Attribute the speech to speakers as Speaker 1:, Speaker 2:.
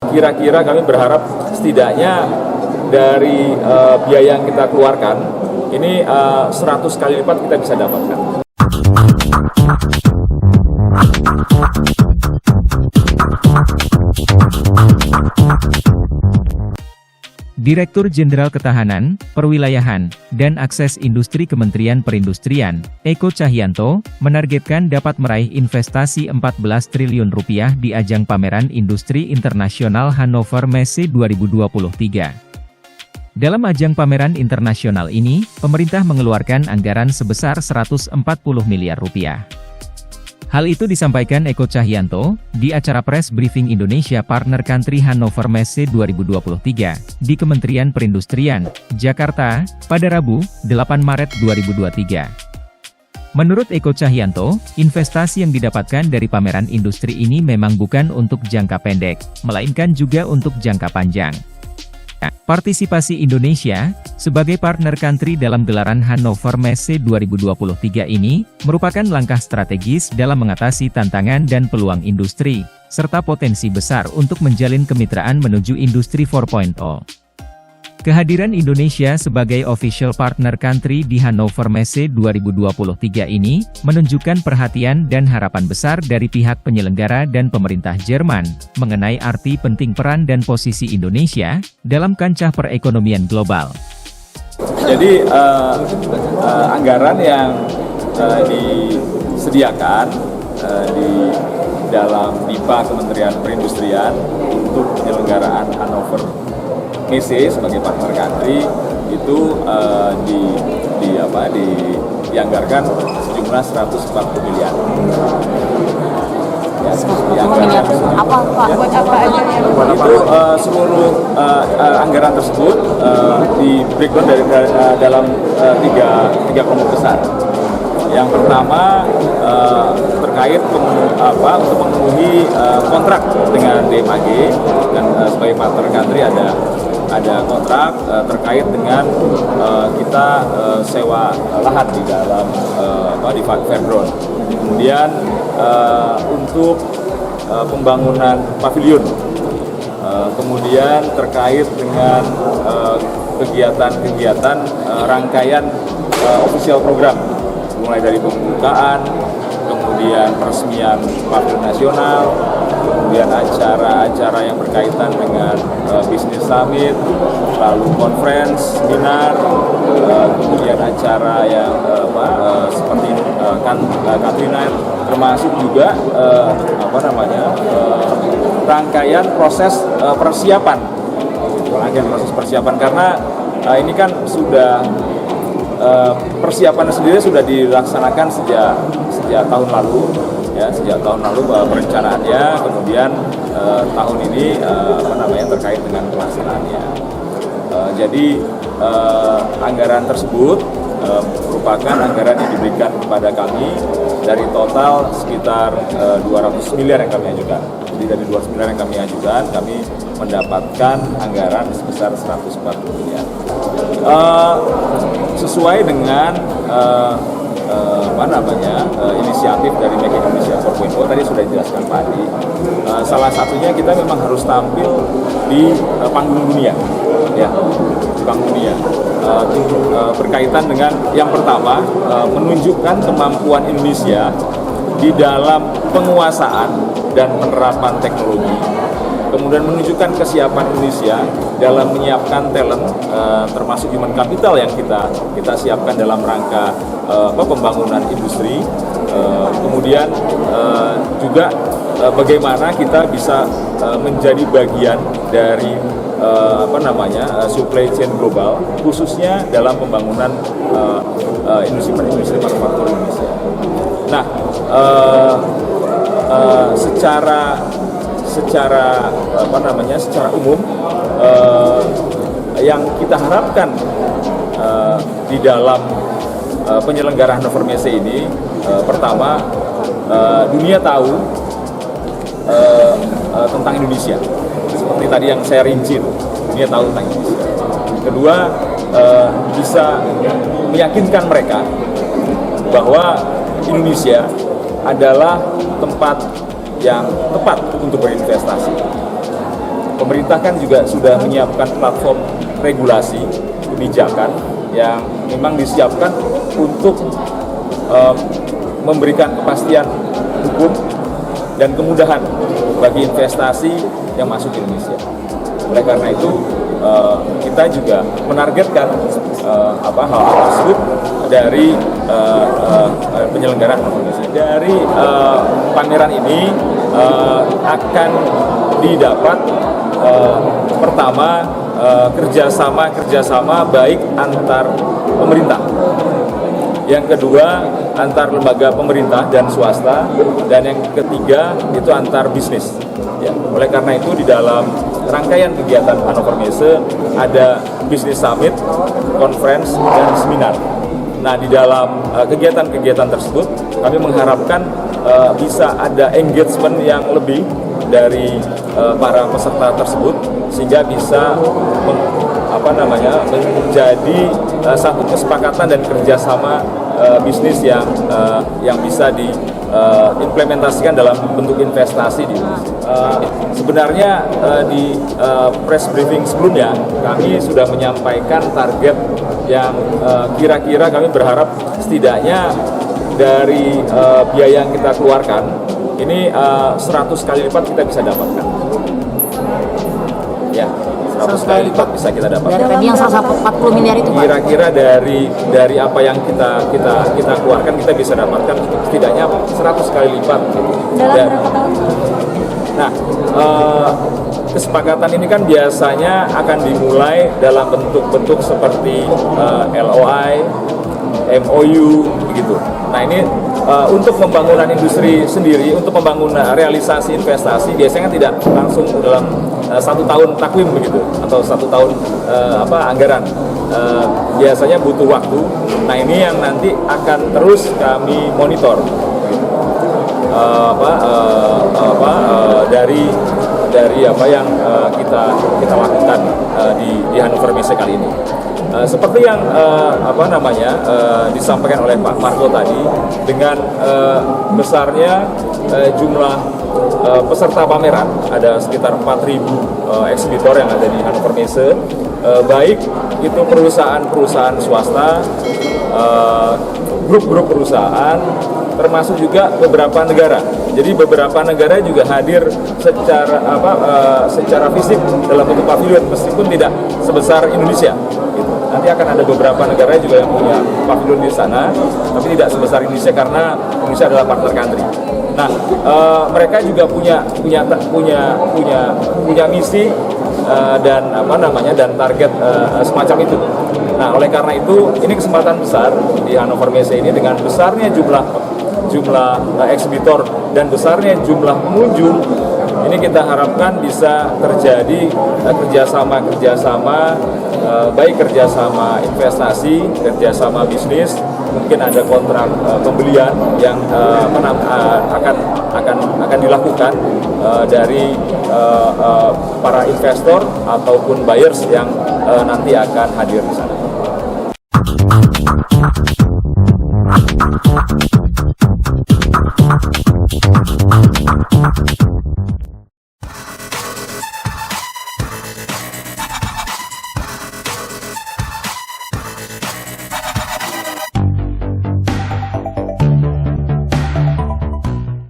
Speaker 1: kira-kira kami berharap setidaknya dari biaya yang kita keluarkan ini 100 kali lipat kita bisa dapatkan.
Speaker 2: Direktur Jenderal Ketahanan, Perwilayahan, dan Akses Industri Kementerian Perindustrian, Eko Cahyanto, menargetkan dapat meraih investasi 14 triliun rupiah di ajang pameran industri internasional Hannover Messe 2023. Dalam ajang pameran internasional ini, pemerintah mengeluarkan anggaran sebesar 140 miliar rupiah. Hal itu disampaikan Eko Cahyanto di acara press briefing Indonesia Partner Country Hannover Messe 2023 di Kementerian Perindustrian, Jakarta, pada Rabu, 8 Maret 2023. Menurut Eko Cahyanto, investasi yang didapatkan dari pameran industri ini memang bukan untuk jangka pendek, melainkan juga untuk jangka panjang. Partisipasi Indonesia sebagai partner country dalam gelaran Hannover Messe 2023 ini merupakan langkah strategis dalam mengatasi tantangan dan peluang industri, serta potensi besar untuk menjalin kemitraan menuju Industri 4.0. Kehadiran Indonesia sebagai official partner country di Hannover Messe 2023 ini menunjukkan perhatian dan harapan besar dari pihak penyelenggara dan pemerintah Jerman mengenai arti penting peran dan posisi Indonesia dalam kancah perekonomian global.
Speaker 1: Jadi anggaran yang disediakan di dalam MIPA Kementerian Perindustrian untuk penyelenggaraan Hannover Messe sebagai partner country itu dianggarkan sejumlah 140 miliar. Ya,
Speaker 3: apa Pak? Buat apa aja ya?
Speaker 1: Itu seluruh anggaran tersebut di breakdown dalam tiga kelompok besar. Yang pertama terkait untuk memenuhi kontrak dengan DMAG dan sebagai partner country ada kontrak terkait dengan kita sewa lahan di dalam di fairground. Kemudian untuk pembangunan pavilion, kemudian terkait dengan kegiatan-kegiatan rangkaian official program, mulai dari pembukaan, kemudian peresmian pavilion nasional, kemudian acara-acara yang berkaitan dengan business summit, lalu conference, seminar, kemudian acara yang seperti country night, termasuk juga rangkaian proses persiapan, karena ini kan sudah persiapan sendiri sudah dilaksanakan sejak tahun lalu. Ya, sejak tahun lalu perencanaannya, kemudian tahun ini terkait dengan pelaksanaannya. Jadi anggaran tersebut merupakan anggaran yang diberikan kepada kami dari total sekitar 200 miliar yang kami ajukan. Jadi dari 200 miliar yang kami ajukan, kami mendapatkan anggaran sebesar 140 miliar. Sesuai dengan inisiatif dari Make Indonesia 4.0 tadi sudah dijelaskan Pak Adi. Salah satunya kita memang harus tampil di panggung dunia, ya, di panggung dunia. Berkaitan dengan yang pertama, menunjukkan kemampuan Indonesia di dalam penguasaan dan penerapan teknologi. Kemudian menunjukkan kesiapan Indonesia dalam menyiapkan talent, termasuk human capital yang kita siapkan dalam rangka pembangunan industri. Kemudian juga bagaimana kita bisa menjadi bagian dari supply chain global, khususnya dalam pembangunan industri manufaktur Indonesia. Nah, secara umum yang kita harapkan di dalam penyelenggaraan Hannover Messe ini, pertama, dunia tahu tentang Indonesia, seperti tadi yang saya rinci, dunia tahu tentang Indonesia. Kedua, bisa meyakinkan mereka bahwa Indonesia adalah tempat yang tepat untuk berinvestasi. pemerintah kan juga sudah menyiapkan platform regulasi kebijakan yang memang disiapkan untuk memberikan kepastian hukum dan kemudahan bagi investasi yang masuk ke Indonesia. Oleh karena itu kita juga menargetkan hal tersebut dari penyelenggaraan Indonesia. Dari pameran ini akan didapat pertama kerjasama baik antar pemerintah. Yang kedua, antar lembaga pemerintah dan swasta, dan yang ketiga itu antar bisnis. Ya, oleh karena itu di dalam rangkaian kegiatan Hannover Messe ada Business Summit, conference, dan seminar. Nah, di dalam kegiatan-kegiatan tersebut kami mengharapkan bisa ada engagement yang lebih dari para peserta tersebut sehingga bisa menjadi satu kesepakatan dan kerjasama bisnis yang bisa diimplementasikan dalam bentuk investasi di Indonesia. Sebenarnya di press briefing sebelumnya kami sudah menyampaikan target yang kira-kira kami berharap setidaknya dari biaya yang kita keluarkan ini 100 kali lipat kita bisa dapatkan. Ya, 100 kali lipat bisa kita dapatkan.
Speaker 3: Dari tadi yang 140 miliar itu, Pak?
Speaker 1: Kira-kira dari apa yang kita keluarkan kita bisa dapatkan setidaknya 100 kali lipat.
Speaker 3: Dalam berapa tahun?
Speaker 1: Nah, kesepakatan ini kan biasanya akan dimulai dalam bentuk-bentuk seperti LOI, MOU, begitu. Nah, ini untuk pembangunan industri sendiri, untuk pembangunan realisasi investasi biasanya tidak langsung dalam 1 tahun takwim begitu atau 1 tahun anggaran. Biasanya butuh waktu. Nah, ini yang nanti akan terus kami monitor dari apa yang kita lakukan di Hannover Messe kali ini. Seperti yang disampaikan oleh Pak Marco tadi, dengan besarnya jumlah peserta pameran, ada sekitar 4.000 eksibitor yang ada di Hannover Messe, baik itu perusahaan-perusahaan swasta, grup-grup perusahaan, termasuk juga beberapa negara. Jadi beberapa negara juga hadir secara fisik dalam bentuk pavilion, meskipun tidak sebesar Indonesia. Gitu. Nanti akan ada beberapa negara juga yang punya pavilion di sana, tapi tidak sebesar Indonesia karena Indonesia adalah partner country. Nah, mereka juga punya misi dan target semacam itu. Nah, oleh karena itu ini kesempatan besar di Hannover Messe ini dengan besarnya jumlah eksibitor dan besarnya jumlah pengunjung, ini kita harapkan bisa terjadi kerjasama baik kerjasama investasi, kerjasama bisnis, mungkin ada kontrak pembelian yang akan dilakukan dari para investor ataupun buyers yang nanti akan hadir di sana.